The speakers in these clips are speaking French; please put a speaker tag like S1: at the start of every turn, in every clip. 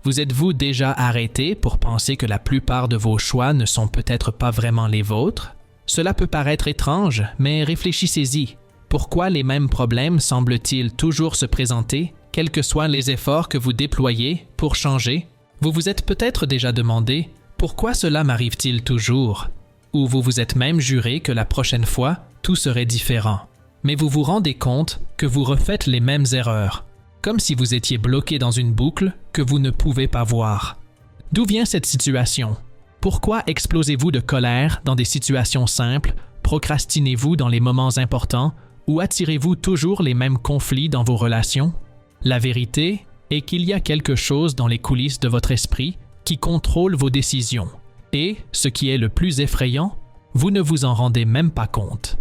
S1: Vous êtes-vous déjà arrêté pour penser que la plupart de vos choix ne sont peut-être pas vraiment les vôtres? Cela peut paraître étrange, mais réfléchissez-y. Pourquoi les mêmes problèmes semblent-ils toujours se présenter, quels que soient les efforts que vous déployez pour changer? Vous vous êtes peut-être déjà demandé « Pourquoi cela m'arrive-t-il toujours ?» Ou vous vous êtes même juré que la prochaine fois, tout serait différent. Mais vous vous rendez compte que vous refaites les mêmes erreurs, comme si vous étiez bloqué dans une boucle que vous ne pouvez pas voir. D'où vient cette situation? Pourquoi explosez-vous de colère dans des situations simples, procrastinez-vous dans les moments importants ou attirez-vous toujours les mêmes conflits dans vos relations? La vérité est qu'il y a quelque chose dans les coulisses de votre esprit qui contrôle vos décisions. Et, ce qui est le plus effrayant, vous ne vous en rendez même pas compte.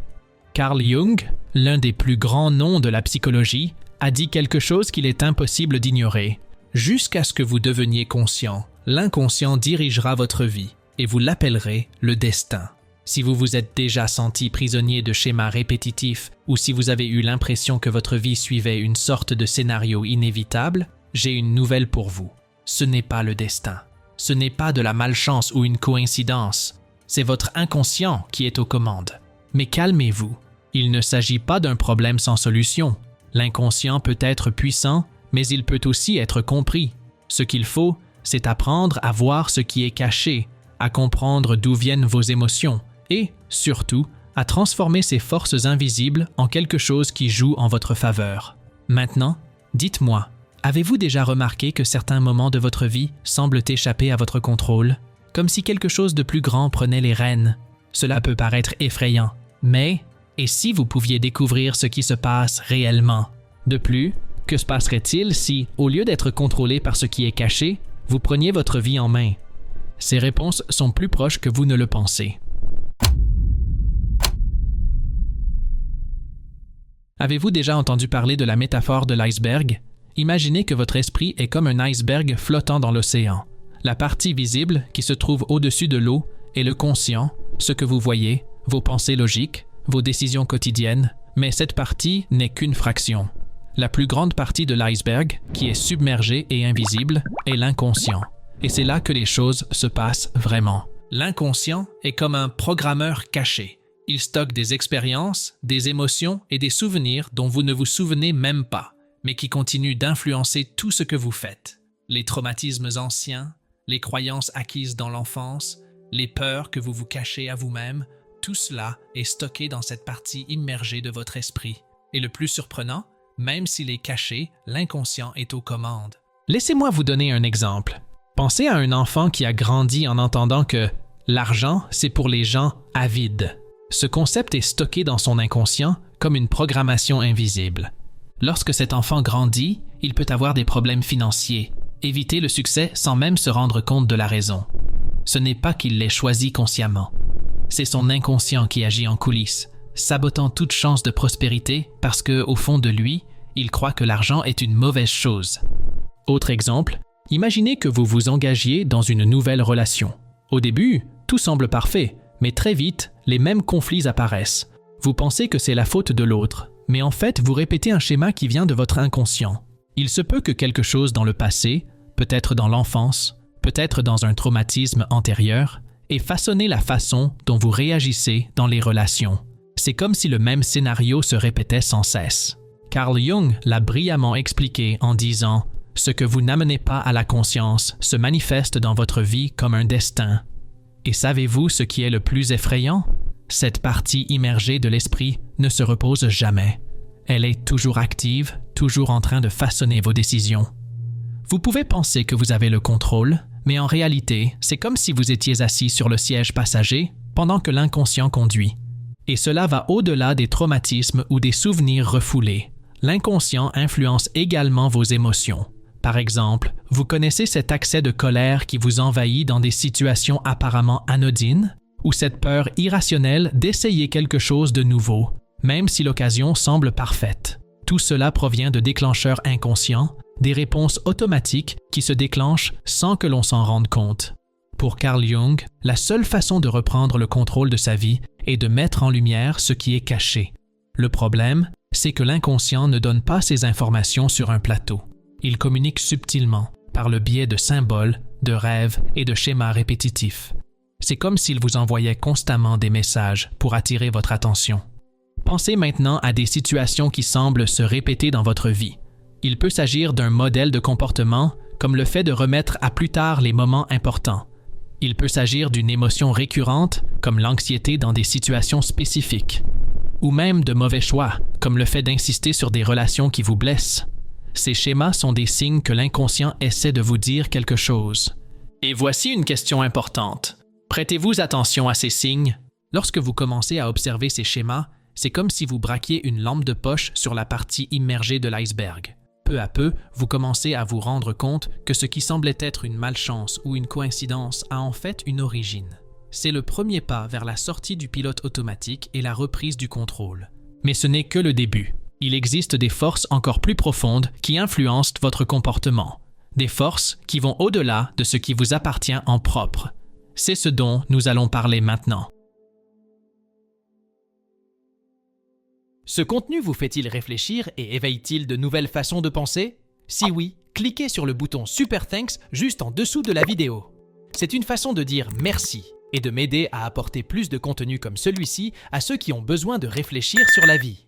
S1: Carl Jung, l'un des plus grands noms de la psychologie, a dit quelque chose qu'il est impossible d'ignorer. Jusqu'à ce que vous deveniez conscient, l'inconscient dirigera votre vie et vous l'appellerez le destin. Si vous vous êtes déjà senti prisonnier de schémas répétitifs ou si vous avez eu l'impression que votre vie suivait une sorte de scénario inévitable, j'ai une nouvelle pour vous. Ce n'est pas le destin. Ce n'est pas de la malchance ou une coïncidence. C'est votre inconscient qui est aux commandes. Mais calmez-vous. Il ne s'agit pas d'un problème sans solution. L'inconscient peut être puissant, mais il peut aussi être compris. Ce qu'il faut, c'est apprendre à voir ce qui est caché, à comprendre d'où viennent vos émotions et, surtout, à transformer ces forces invisibles en quelque chose qui joue en votre faveur. Maintenant, dites-moi, avez-vous déjà remarqué que certains moments de votre vie semblent échapper à votre contrôle, comme si quelque chose de plus grand prenait les rênes? Cela peut paraître effrayant, mais et si vous pouviez découvrir ce qui se passe réellement? De plus, que se passerait-il si, au lieu d'être contrôlé par ce qui est caché, vous preniez votre vie en main? Ces réponses sont plus proches que vous ne le pensez. Avez-vous déjà entendu parler de la métaphore de l'iceberg? Imaginez que votre esprit est comme un iceberg flottant dans l'océan. La partie visible, qui se trouve au-dessus de l'eau, est le conscient, ce que vous voyez, vos pensées logiques, vos décisions quotidiennes, mais cette partie n'est qu'une fraction. La plus grande partie de l'iceberg, qui est submergée et invisible, est l'inconscient. Et c'est là que les choses se passent vraiment. L'inconscient est comme un programmeur caché. Il stocke des expériences, des émotions et des souvenirs dont vous ne vous souvenez même pas, mais qui continuent d'influencer tout ce que vous faites. Les traumatismes anciens, les croyances acquises dans l'enfance, les peurs que vous vous cachez à vous-même, tout cela est stocké dans cette partie immergée de votre esprit. Et le plus surprenant, même s'il est caché, l'inconscient est aux commandes. Laissez-moi vous donner un exemple. Pensez à un enfant qui a grandi en entendant que l'argent, c'est pour les gens avides. Ce concept est stocké dans son inconscient comme une programmation invisible. Lorsque cet enfant grandit, il peut avoir des problèmes financiers, éviter le succès sans même se rendre compte de la raison. Ce n'est pas qu'il l'ait choisi consciemment. C'est son inconscient qui agit en coulisses, sabotant toute chance de prospérité parce que, au fond de lui, il croit que l'argent est une mauvaise chose. Autre exemple, imaginez que vous vous engagiez dans une nouvelle relation. Au début, tout semble parfait, mais très vite, les mêmes conflits apparaissent. Vous pensez que c'est la faute de l'autre, mais en fait, vous répétez un schéma qui vient de votre inconscient. Il se peut que quelque chose dans le passé, peut-être dans l'enfance, peut-être dans un traumatisme antérieur, ait façonné la façon dont vous réagissez dans les relations. C'est comme si le même scénario se répétait sans cesse. Carl Jung l'a brillamment expliqué en disant « Ce que vous n'amenez pas à la conscience se manifeste dans votre vie comme un destin. » Et savez-vous ce qui est le plus effrayant? Cette partie immergée de l'esprit ne se repose jamais. Elle est toujours active, toujours en train de façonner vos décisions. Vous pouvez penser que vous avez le contrôle, mais en réalité, c'est comme si vous étiez assis sur le siège passager pendant que l'inconscient conduit. Et cela va au-delà des traumatismes ou des souvenirs refoulés. L'inconscient influence également vos émotions. Par exemple, vous connaissez cet accès de colère qui vous envahit dans des situations apparemment anodines, ou cette peur irrationnelle d'essayer quelque chose de nouveau, même si l'occasion semble parfaite. Tout cela provient de déclencheurs inconscients, des réponses automatiques qui se déclenchent sans que l'on s'en rende compte. Pour Carl Jung, la seule façon de reprendre le contrôle de sa vie est de mettre en lumière ce qui est caché. Le problème, c'est que l'inconscient ne donne pas ces informations sur un plateau. Il communique subtilement, par le biais de symboles, de rêves et de schémas répétitifs. C'est comme s'il vous envoyait constamment des messages pour attirer votre attention. Pensez maintenant à des situations qui semblent se répéter dans votre vie. Il peut s'agir d'un modèle de comportement, comme le fait de remettre à plus tard les moments importants. Il peut s'agir d'une émotion récurrente, comme l'anxiété dans des situations spécifiques. Ou même de mauvais choix, comme le fait d'insister sur des relations qui vous blessent. Ces schémas sont des signes que l'inconscient essaie de vous dire quelque chose. Et voici une question importante. Prêtez-vous attention à ces signes? Lorsque vous commencez à observer ces schémas, c'est comme si vous braquiez une lampe de poche sur la partie immergée de l'iceberg. Peu à peu, vous commencez à vous rendre compte que ce qui semblait être une malchance ou une coïncidence a en fait une origine. C'est le premier pas vers la sortie du pilote automatique et la reprise du contrôle. Mais ce n'est que le début. Il existe des forces encore plus profondes qui influencent votre comportement. Des forces qui vont au-delà de ce qui vous appartient en propre. C'est ce dont nous allons parler maintenant. Ce contenu vous fait-il réfléchir et éveille-t-il de nouvelles façons de penser? Si oui, cliquez sur le bouton Super Thanks juste en dessous de la vidéo. C'est une façon de dire merci et de m'aider à apporter plus de contenu comme celui-ci à ceux qui ont besoin de réfléchir sur la vie.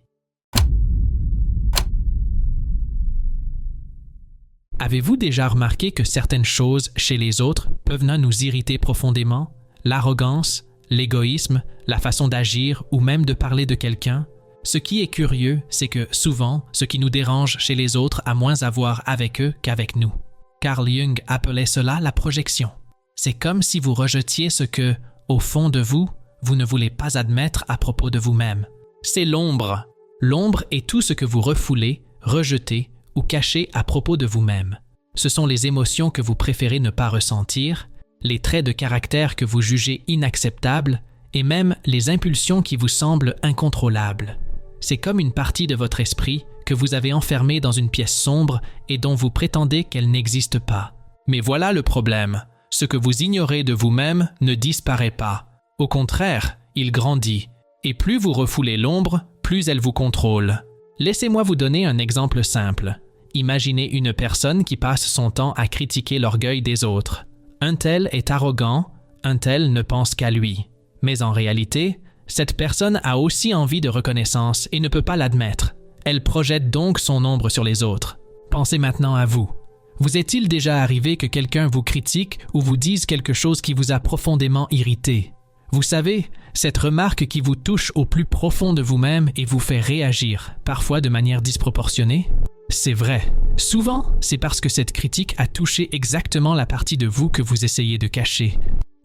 S1: Avez-vous déjà remarqué que certaines choses chez les autres peuvent nous irriter profondément? L'arrogance, l'égoïsme, la façon d'agir ou même de parler de quelqu'un? Ce qui est curieux, c'est que souvent, ce qui nous dérange chez les autres a moins à voir avec eux qu'avec nous. Carl Jung appelait cela la projection. C'est comme si vous rejetiez ce que, au fond de vous, vous ne voulez pas admettre à propos de vous-même. C'est l'ombre. L'ombre est tout ce que vous refoulez, rejetez ou cachez à propos de vous-même. Ce sont les émotions que vous préférez ne pas ressentir, les traits de caractère que vous jugez inacceptables et même les impulsions qui vous semblent incontrôlables. C'est comme une partie de votre esprit que vous avez enfermée dans une pièce sombre et dont vous prétendez qu'elle n'existe pas. Mais voilà le problème. Ce que vous ignorez de vous-même ne disparaît pas. Au contraire, il grandit. Et plus vous refoulez l'ombre, plus elle vous contrôle. Laissez-moi vous donner un exemple simple. Imaginez une personne qui passe son temps à critiquer l'orgueil des autres. Un tel est arrogant, un tel ne pense qu'à lui. Mais en réalité, cette personne a aussi envie de reconnaissance et ne peut pas l'admettre. Elle projette donc son ombre sur les autres. Pensez maintenant à vous. Vous est-il déjà arrivé que quelqu'un vous critique ou vous dise quelque chose qui vous a profondément irrité? Vous savez, cette remarque qui vous touche au plus profond de vous-même et vous fait réagir, parfois de manière disproportionnée? C'est vrai. Souvent, c'est parce que cette critique a touché exactement la partie de vous que vous essayez de cacher.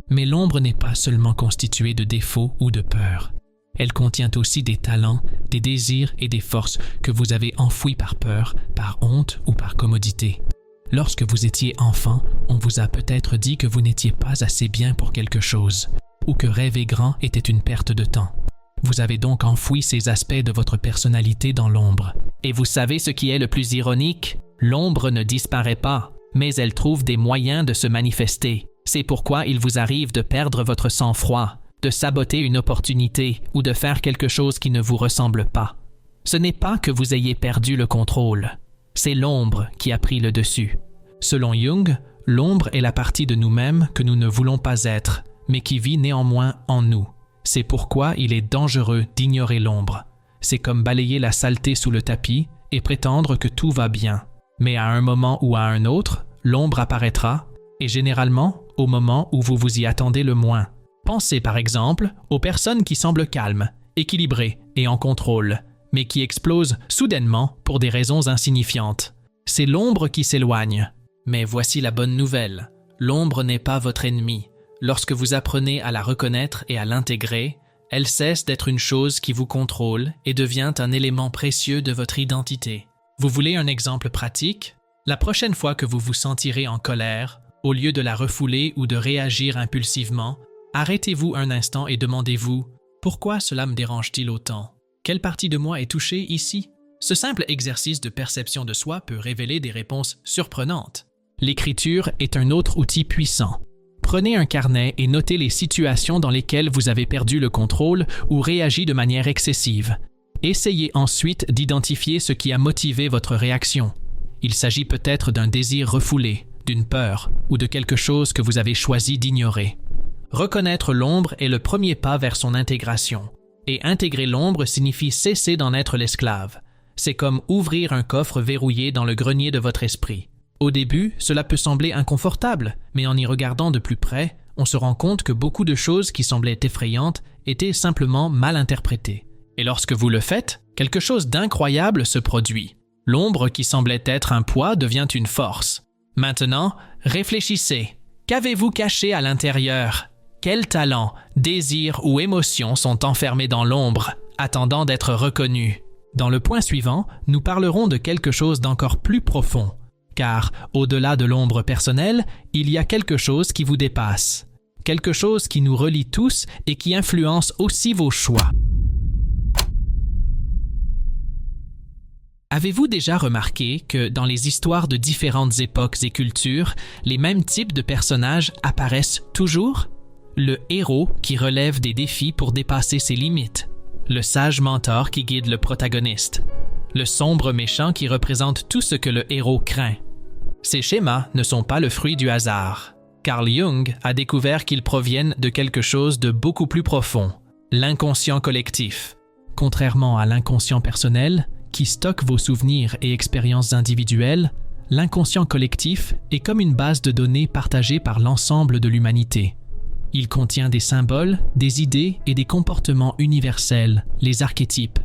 S1: Mais l'ombre n'est pas seulement constituée de défauts ou de peurs. Elle contient aussi des talents, des désirs et des forces que vous avez enfouis par peur, par honte ou par commodité. Lorsque vous étiez enfant, on vous a peut-être dit que vous n'étiez pas assez bien pour quelque chose, ou que rêver grand était une perte de temps. Vous avez donc enfoui ces aspects de votre personnalité dans l'ombre. Et vous savez ce qui est le plus ironique? L'ombre ne disparaît pas, mais elle trouve des moyens de se manifester. C'est pourquoi il vous arrive de perdre votre sang-froid, de saboter une opportunité ou de faire quelque chose qui ne vous ressemble pas. Ce n'est pas que vous ayez perdu le contrôle. C'est l'ombre qui a pris le dessus. Selon Jung, l'ombre est la partie de nous-mêmes que nous ne voulons pas être, mais qui vit néanmoins en nous. C'est pourquoi il est dangereux d'ignorer l'ombre. C'est comme balayer la saleté sous le tapis et prétendre que tout va bien. Mais à un moment ou à un autre, l'ombre apparaîtra, et généralement au moment où vous vous y attendez le moins. Pensez par exemple aux personnes qui semblent calmes, équilibrées et en contrôle, mais qui explosent soudainement pour des raisons insignifiantes. C'est l'ombre qui s'éloigne. Mais voici la bonne nouvelle. L'ombre n'est pas votre ennemi. Lorsque vous apprenez à la reconnaître et à l'intégrer, elle cesse d'être une chose qui vous contrôle et devient un élément précieux de votre identité. Vous voulez un exemple pratique? La prochaine fois que vous vous sentirez en colère, au lieu de la refouler ou de réagir impulsivement, arrêtez-vous un instant et demandez-vous « Pourquoi cela me dérange-t-il autant? Quelle partie de moi est touchée ici ?» Ce simple exercice de perception de soi peut révéler des réponses surprenantes. L'écriture est un autre outil puissant. Prenez un carnet et notez les situations dans lesquelles vous avez perdu le contrôle ou réagi de manière excessive. Essayez ensuite d'identifier ce qui a motivé votre réaction. Il s'agit peut-être d'un désir refoulé, d'une peur ou de quelque chose que vous avez choisi d'ignorer. Reconnaître l'ombre est le premier pas vers son intégration. Et intégrer l'ombre signifie cesser d'en être l'esclave. C'est comme ouvrir un coffre verrouillé dans le grenier de votre esprit. Au début, cela peut sembler inconfortable, mais en y regardant de plus près, on se rend compte que beaucoup de choses qui semblaient effrayantes étaient simplement mal interprétées. Et lorsque vous le faites, quelque chose d'incroyable se produit. L'ombre qui semblait être un poids devient une force. Maintenant, réfléchissez. Qu'avez-vous caché à l'intérieur? Quels talents, désirs ou émotions sont enfermés dans l'ombre, attendant d'être reconnus? Dans le point suivant, nous parlerons de quelque chose d'encore plus profond. Car, au-delà de l'ombre personnelle, il y a quelque chose qui vous dépasse. Quelque chose qui nous relie tous et qui influence aussi vos choix. Avez-vous déjà remarqué que dans les histoires de différentes époques et cultures, les mêmes types de personnages apparaissent toujours? Le héros qui relève des défis pour dépasser ses limites. Le sage mentor qui guide le protagoniste. Le sombre méchant qui représente tout ce que le héros craint. Ces schémas ne sont pas le fruit du hasard. Carl Jung a découvert qu'ils proviennent de quelque chose de beaucoup plus profond, l'inconscient collectif. Contrairement à l'inconscient personnel, qui stocke vos souvenirs et expériences individuelles, l'inconscient collectif est comme une base de données partagée par l'ensemble de l'humanité. Il contient des symboles, des idées et des comportements universels, les archétypes.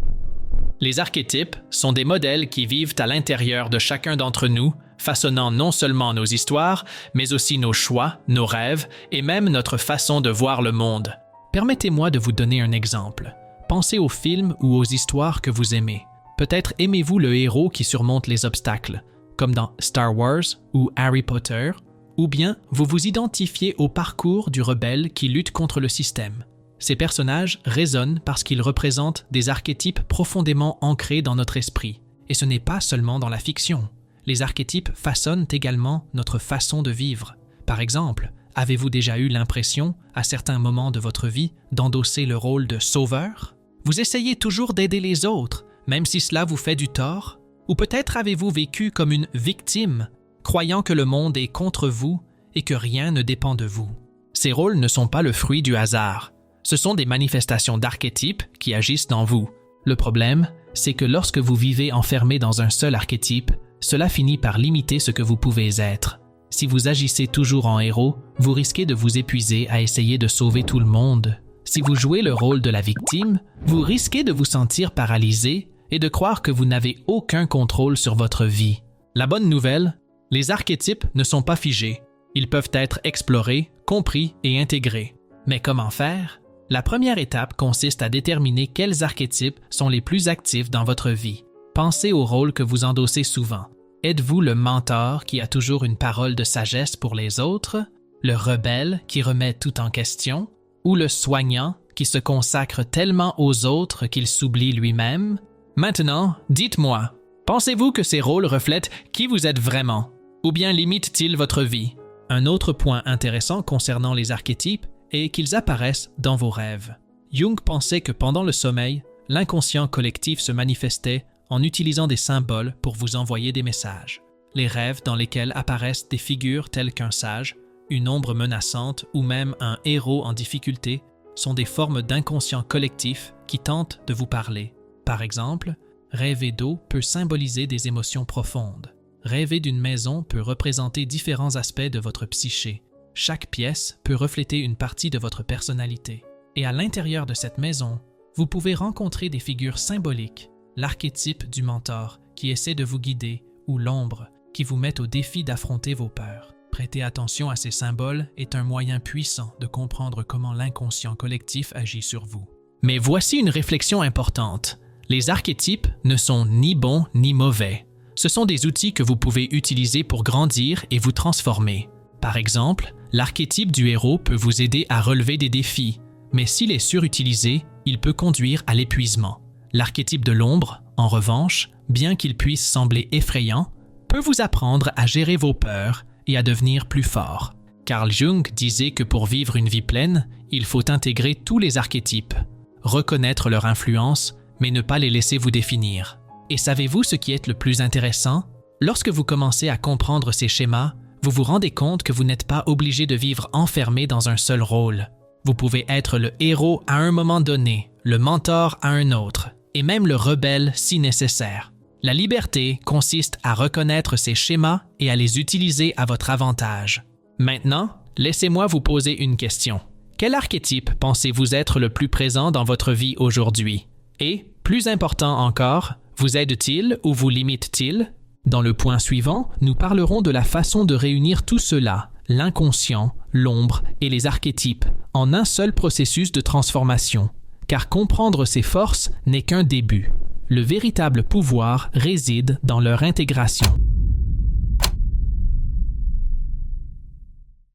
S1: Les archétypes sont des modèles qui vivent à l'intérieur de chacun d'entre nous, façonnant non seulement nos histoires, mais aussi nos choix, nos rêves et même notre façon de voir le monde. Permettez-moi de vous donner un exemple. Pensez aux films ou aux histoires que vous aimez. Peut-être aimez-vous le héros qui surmonte les obstacles, comme dans Star Wars ou Harry Potter, ou bien vous vous identifiez au parcours du rebelle qui lutte contre le système. Ces personnages résonnent parce qu'ils représentent des archétypes profondément ancrés dans notre esprit. Et ce n'est pas seulement dans la fiction. Les archétypes façonnent également notre façon de vivre. Par exemple, avez-vous déjà eu l'impression, à certains moments de votre vie, d'endosser le rôle de sauveur? Vous essayez toujours d'aider les autres, même si cela vous fait du tort? Ou peut-être avez-vous vécu comme une victime, croyant que le monde est contre vous et que rien ne dépend de vous? Ces rôles ne sont pas le fruit du hasard. Ce sont des manifestations d'archétypes qui agissent dans vous. Le problème, c'est que lorsque vous vivez enfermé dans un seul archétype, cela finit par limiter ce que vous pouvez être. Si vous agissez toujours en héros, vous risquez de vous épuiser à essayer de sauver tout le monde. Si vous jouez le rôle de la victime, vous risquez de vous sentir paralysé et de croire que vous n'avez aucun contrôle sur votre vie. La bonne nouvelle, les archétypes ne sont pas figés. Ils peuvent être explorés, compris et intégrés. Mais comment faire? La première étape consiste à déterminer quels archétypes sont les plus actifs dans votre vie. Pensez au rôle que vous endossez souvent. Êtes-vous le mentor qui a toujours une parole de sagesse pour les autres, le rebelle qui remet tout en question, ou le soignant qui se consacre tellement aux autres qu'il s'oublie lui-même? Maintenant, dites-moi, pensez-vous que ces rôles reflètent qui vous êtes vraiment, ou bien limitent-ils votre vie? Un autre point intéressant concernant les archétypes est qu'ils apparaissent dans vos rêves. Jung pensait que pendant le sommeil, l'inconscient collectif se manifestait en utilisant des symboles pour vous envoyer des messages. Les rêves dans lesquels apparaissent des figures telles qu'un sage, une ombre menaçante ou même un héros en difficulté sont des formes d'inconscient collectif qui tentent de vous parler. Par exemple, rêver d'eau peut symboliser des émotions profondes. Rêver d'une maison peut représenter différents aspects de votre psyché. Chaque pièce peut refléter une partie de votre personnalité. Et à l'intérieur de cette maison, vous pouvez rencontrer des figures symboliques, l'archétype du mentor qui essaie de vous guider ou l'ombre qui vous met au défi d'affronter vos peurs. Prêter attention à ces symboles est un moyen puissant de comprendre comment l'inconscient collectif agit sur vous. Mais voici une réflexion importante. Les archétypes ne sont ni bons ni mauvais. Ce sont des outils que vous pouvez utiliser pour grandir et vous transformer. Par exemple, l'archétype du héros peut vous aider à relever des défis, mais s'il est surutilisé, il peut conduire à l'épuisement. L'archétype de l'ombre, en revanche, bien qu'il puisse sembler effrayant, peut vous apprendre à gérer vos peurs et à devenir plus fort. Carl Jung disait que pour vivre une vie pleine, il faut intégrer tous les archétypes, reconnaître leur influence, mais ne pas les laisser vous définir. Et savez-vous ce qui est le plus intéressant? Lorsque vous commencez à comprendre ces schémas, vous vous rendez compte que vous n'êtes pas obligé de vivre enfermé dans un seul rôle. Vous pouvez être le héros à un moment donné, le mentor à un autre, et même le rebelle si nécessaire. La liberté consiste à reconnaître ces schémas et à les utiliser à votre avantage. Maintenant, laissez-moi vous poser une question. Quel archétype pensez-vous être le plus présent dans votre vie aujourd'hui? Et, plus important encore, vous aide-t-il ou vous limite-t-il? Dans le point suivant, nous parlerons de la façon de réunir tout cela, l'inconscient, l'ombre et les archétypes, en un seul processus de transformation. Car comprendre ces forces n'est qu'un début. Le véritable pouvoir réside dans leur intégration.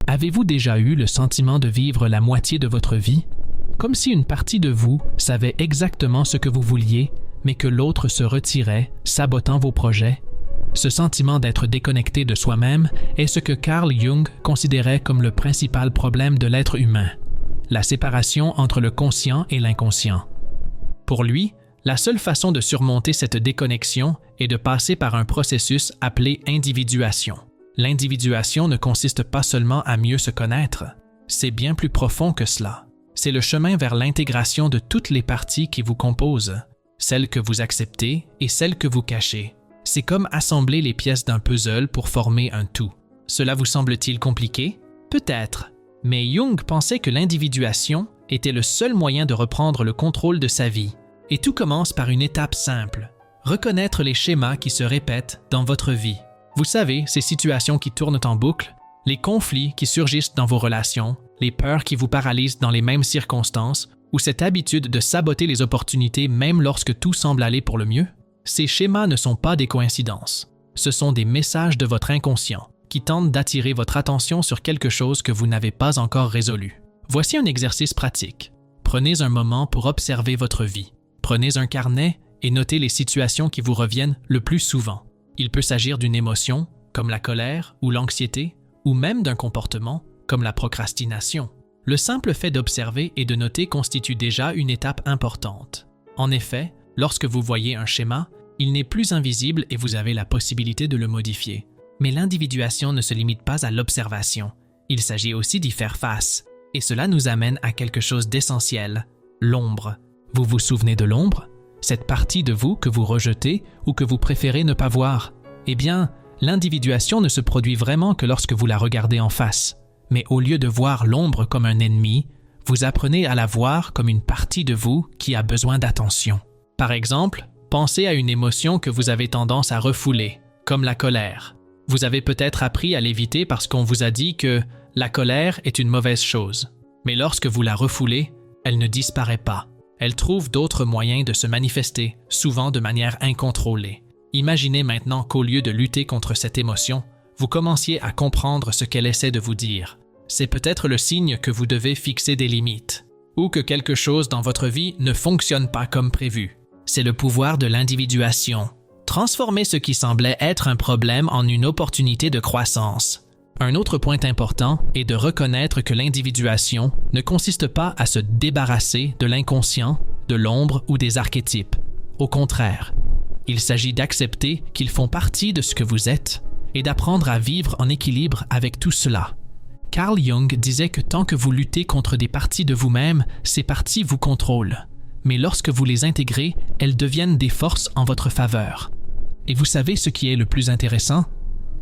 S1: Avez-vous déjà eu le sentiment de vivre la moitié de votre vie? Comme si une partie de vous savait exactement ce que vous vouliez, mais que l'autre se retirait, sabotant vos projets? Ce sentiment d'être déconnecté de soi-même est ce que Carl Jung considérait comme le principal problème de l'être humain, la séparation entre le conscient et l'inconscient. Pour lui, la seule façon de surmonter cette déconnexion est de passer par un processus appelé individuation. L'individuation ne consiste pas seulement à mieux se connaître, c'est bien plus profond que cela. C'est le chemin vers l'intégration de toutes les parties qui vous composent, celles que vous acceptez et celles que vous cachez. C'est comme assembler les pièces d'un puzzle pour former un tout. Cela vous semble-t-il compliqué? Peut-être, mais Jung pensait que l'individuation était le seul moyen de reprendre le contrôle de sa vie. Et tout commence par une étape simple, reconnaître les schémas qui se répètent dans votre vie. Vous savez, ces situations qui tournent en boucle, les conflits qui surgissent dans vos relations, les peurs qui vous paralysent dans les mêmes circonstances, ou cette habitude de saboter les opportunités même lorsque tout semble aller pour le mieux. Ces schémas ne sont pas des coïncidences. Ce sont des messages de votre inconscient qui tentent d'attirer votre attention sur quelque chose que vous n'avez pas encore résolu. Voici un exercice pratique. Prenez un moment pour observer votre vie. Prenez un carnet et notez les situations qui vous reviennent le plus souvent. Il peut s'agir d'une émotion, comme la colère ou l'anxiété, ou même d'un comportement, comme la procrastination. Le simple fait d'observer et de noter constitue déjà une étape importante. En effet, lorsque vous voyez un schéma, il n'est plus invisible et vous avez la possibilité de le modifier. Mais l'individuation ne se limite pas à l'observation. Il s'agit aussi d'y faire face. Et cela nous amène à quelque chose d'essentiel, l'ombre. Vous vous souvenez de l'ombre? Cette partie de vous que vous rejetez ou que vous préférez ne pas voir? Eh bien, l'individuation ne se produit vraiment que lorsque vous la regardez en face. Mais au lieu de voir l'ombre comme un ennemi, vous apprenez à la voir comme une partie de vous qui a besoin d'attention. Par exemple, pensez à une émotion que vous avez tendance à refouler, comme la colère. Vous avez peut-être appris à l'éviter parce qu'on vous a dit que la colère est une mauvaise chose. Mais lorsque vous la refoulez, elle ne disparaît pas. Elle trouve d'autres moyens de se manifester, souvent de manière incontrôlée. Imaginez maintenant qu'au lieu de lutter contre cette émotion, vous commenciez à comprendre ce qu'elle essaie de vous dire. C'est peut-être le signe que vous devez fixer des limites, ou que quelque chose dans votre vie ne fonctionne pas comme prévu. C'est le pouvoir de l'individuation. Transformer ce qui semblait être un problème en une opportunité de croissance. Un autre point important est de reconnaître que l'individuation ne consiste pas à se débarrasser de l'inconscient, de l'ombre ou des archétypes. Au contraire, il s'agit d'accepter qu'ils font partie de ce que vous êtes et d'apprendre à vivre en équilibre avec tout cela. Carl Jung disait que tant que vous luttez contre des parties de vous-même, ces parties vous contrôlent. Mais lorsque vous les intégrez, elles deviennent des forces en votre faveur. Et vous savez ce qui est le plus intéressant?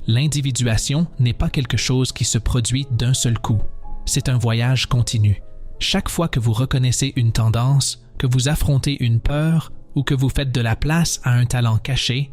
S1: L'individuation n'est pas quelque chose qui se produit d'un seul coup. C'est un voyage continu. Chaque fois que vous reconnaissez une tendance, que vous affrontez une peur ou que vous faites de la place à un talent caché,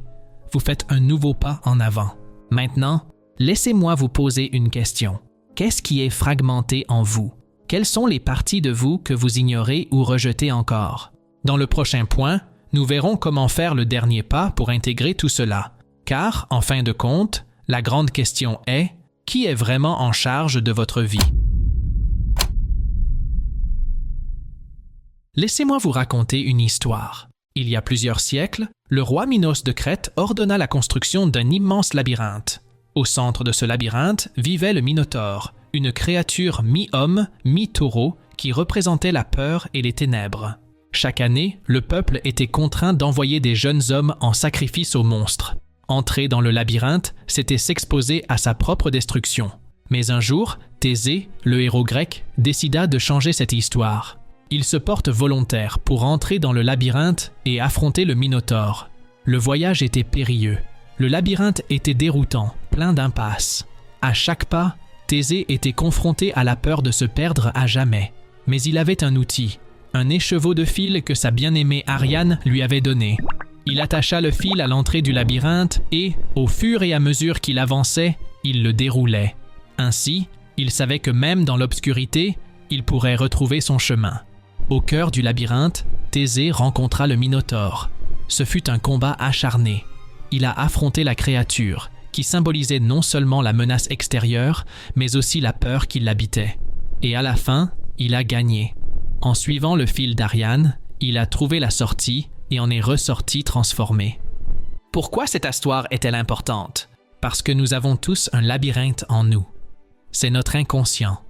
S1: vous faites un nouveau pas en avant. Maintenant, laissez-moi vous poser une question. Qu'est-ce qui est fragmenté en vous? Quelles sont les parties de vous que vous ignorez ou rejetez encore? Dans le prochain point, nous verrons comment faire le dernier pas pour intégrer tout cela. Car, en fin de compte, la grande question est, qui est vraiment en charge de votre vie? Laissez-moi vous raconter une histoire. Il y a plusieurs siècles, le roi Minos de Crète ordonna la construction d'un immense labyrinthe. Au centre de ce labyrinthe vivait le Minotaure, une créature mi-homme, mi-taureau qui représentait la peur et les ténèbres. Chaque année, le peuple était contraint d'envoyer des jeunes hommes en sacrifice au monstre. Entrer dans le labyrinthe, c'était s'exposer à sa propre destruction. Mais un jour, Thésée, le héros grec, décida de changer cette histoire. Il se porte volontaire pour entrer dans le labyrinthe et affronter le Minotaure. Le voyage était périlleux. Le labyrinthe était déroutant, plein d'impasses. À chaque pas, Thésée était confronté à la peur de se perdre à jamais. Mais il avait un outil, un écheveau de fil que sa bien-aimée Ariane lui avait donné. Il attacha le fil à l'entrée du labyrinthe et, au fur et à mesure qu'il avançait, il le déroulait. Ainsi, il savait que même dans l'obscurité, il pourrait retrouver son chemin. Au cœur du labyrinthe, Thésée rencontra le Minotaure. Ce fut un combat acharné. Il a affronté la créature, qui symbolisait non seulement la menace extérieure, mais aussi la peur qui l'habitait. Et à la fin, il a gagné. En suivant le fil d'Ariane, il a trouvé la sortie et en est ressorti transformé. Pourquoi cette histoire est-elle importante? Parce que nous avons tous un labyrinthe en nous. C'est notre inconscient,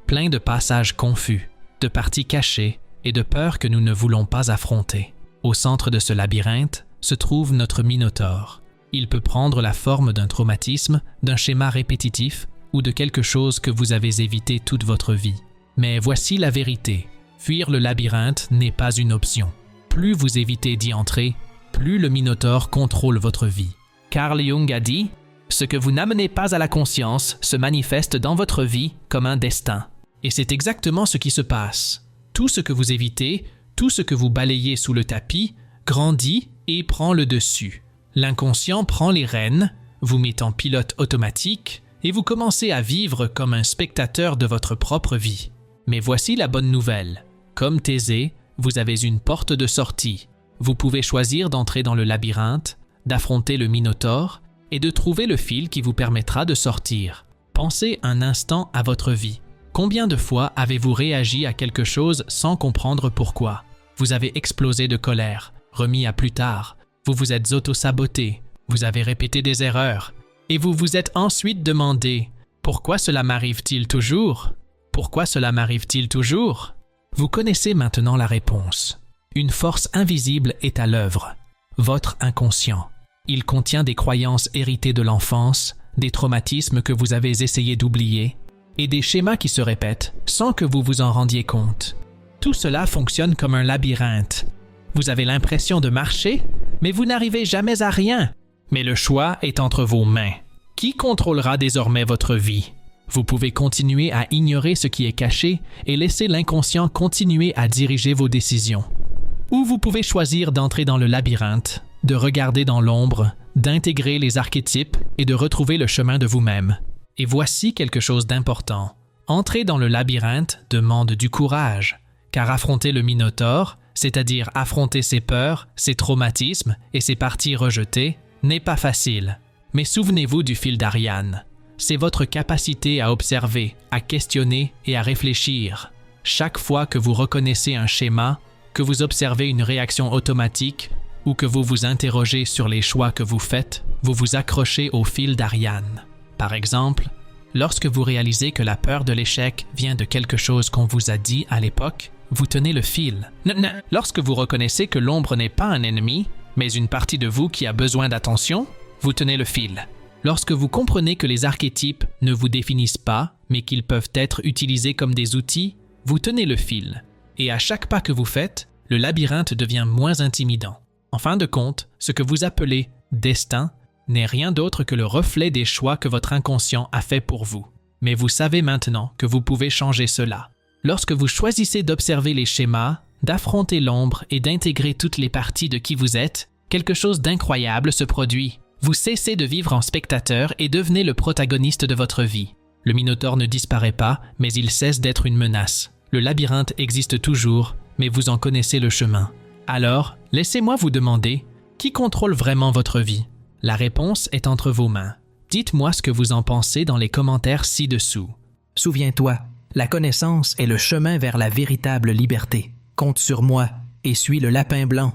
S1: plein de passages confus, de parties cachées et de peurs que nous ne voulons pas affronter. Au centre de ce labyrinthe se trouve notre Minotaure. Il peut prendre la forme d'un traumatisme, d'un schéma répétitif ou de quelque chose que vous avez évité toute votre vie. Mais voici la vérité. Fuir le labyrinthe n'est pas une option. Plus vous évitez d'y entrer, plus le Minotaure contrôle votre vie. Carl Jung a dit « Ce que vous n'amenez pas à la conscience se manifeste dans votre vie comme un destin. » Et c'est exactement ce qui se passe. Tout ce que vous évitez, tout ce que vous balayez sous le tapis, grandit et prend le dessus. L'inconscient prend les rênes, vous met en pilote automatique et vous commencez à vivre comme un spectateur de votre propre vie. Mais voici la bonne nouvelle. Comme Thésée, vous avez une porte de sortie. Vous pouvez choisir d'entrer dans le labyrinthe, d'affronter le Minotaure et de trouver le fil qui vous permettra de sortir. Pensez un instant à votre vie. Combien de fois avez-vous réagi à quelque chose sans comprendre pourquoi? Vous avez explosé de colère, remis à plus tard, vous vous êtes auto-saboté, vous avez répété des erreurs et vous vous êtes ensuite demandé « Pourquoi cela m'arrive-t-il toujours? Pourquoi cela m'arrive-t-il toujours ?» Vous connaissez maintenant la réponse. Une force invisible est à l'œuvre. Votre inconscient. Il contient des croyances héritées de l'enfance, des traumatismes que vous avez essayé d'oublier et des schémas qui se répètent sans que vous vous en rendiez compte. Tout cela fonctionne comme un labyrinthe. Vous avez l'impression de marcher, mais vous n'arrivez jamais à rien. Mais le choix est entre vos mains. Qui contrôlera désormais votre vie? Vous pouvez continuer à ignorer ce qui est caché et laisser l'inconscient continuer à diriger vos décisions. Ou vous pouvez choisir d'entrer dans le labyrinthe, de regarder dans l'ombre, d'intégrer les archétypes et de retrouver le chemin de vous-même. Et voici quelque chose d'important. Entrer dans le labyrinthe demande du courage, car affronter le Minotaure, c'est-à-dire affronter ses peurs, ses traumatismes et ses parties rejetées, n'est pas facile. Mais souvenez-vous du fil d'Ariane. C'est votre capacité à observer, à questionner et à réfléchir. Chaque fois que vous reconnaissez un schéma, que vous observez une réaction automatique ou que vous vous interrogez sur les choix que vous faites, vous vous accrochez au fil d'Ariane. Par exemple, lorsque vous réalisez que la peur de l'échec vient de quelque chose qu'on vous a dit à l'époque, vous tenez le fil. Lorsque vous reconnaissez que l'ombre n'est pas un ennemi, mais une partie de vous qui a besoin d'attention, vous tenez le fil. Lorsque vous comprenez que les archétypes ne vous définissent pas, mais qu'ils peuvent être utilisés comme des outils, vous tenez le fil. Et à chaque pas que vous faites, le labyrinthe devient moins intimidant. En fin de compte, ce que vous appelez « destin » n'est rien d'autre que le reflet des choix que votre inconscient a fait pour vous. Mais vous savez maintenant que vous pouvez changer cela. Lorsque vous choisissez d'observer les schémas, d'affronter l'ombre et d'intégrer toutes les parties de qui vous êtes, quelque chose d'incroyable se produit. Vous cessez de vivre en spectateur et devenez le protagoniste de votre vie. Le Minotaure ne disparaît pas, mais il cesse d'être une menace. Le labyrinthe existe toujours, mais vous en connaissez le chemin. Alors, laissez-moi vous demander, qui contrôle vraiment votre vie? La réponse est entre vos mains. Dites-moi ce que vous en pensez dans les commentaires ci-dessous.
S2: Souviens-toi, la connaissance est le chemin vers la véritable liberté. Compte sur moi et suis le lapin blanc.